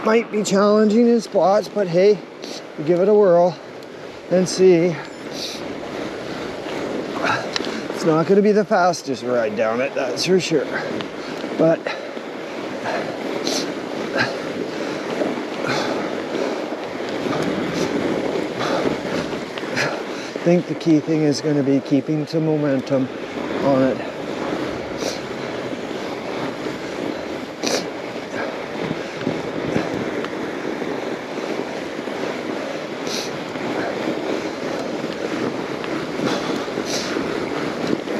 might be challenging in spots, but hey, we give it a whirl and see. It's not going to be the fastest ride down it, that's for sure. But I think the key thing is going to be keeping some momentum on it.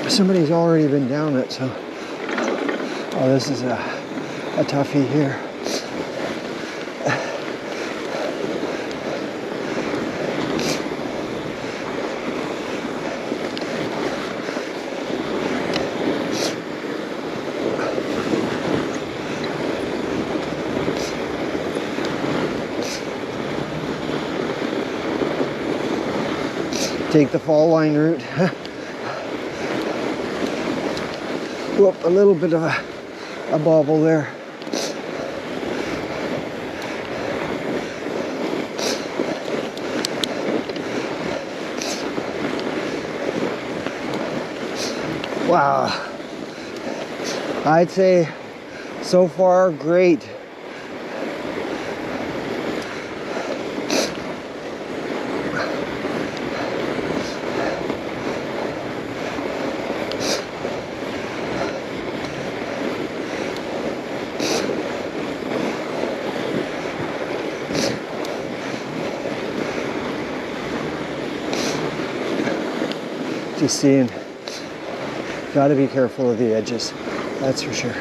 Somebody's already been down it, so oh, this is a toughie here. Take the fall line route. Whoop, a little bit of a bobble there. Wow. I'd say so far great. Just seeing, gotta be careful of the edges, that's for sure.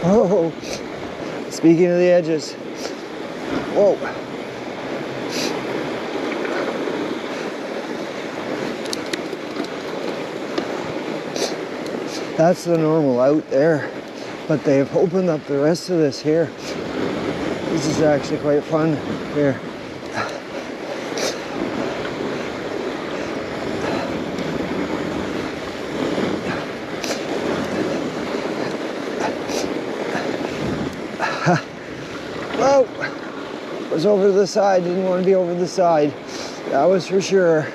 Oh, speaking of the edges, whoa. That's the normal out there, but they've opened up the rest of this here. This is actually quite fun here. Whoa! Was over to the side, didn't want to be over the side. That was for sure.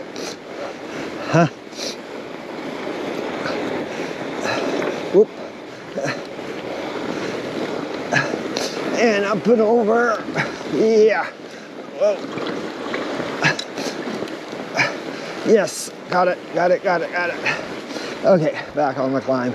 Huh. Whoop. And up and over. Yeah. Whoa. Yes. Got it. Okay, back on the climb.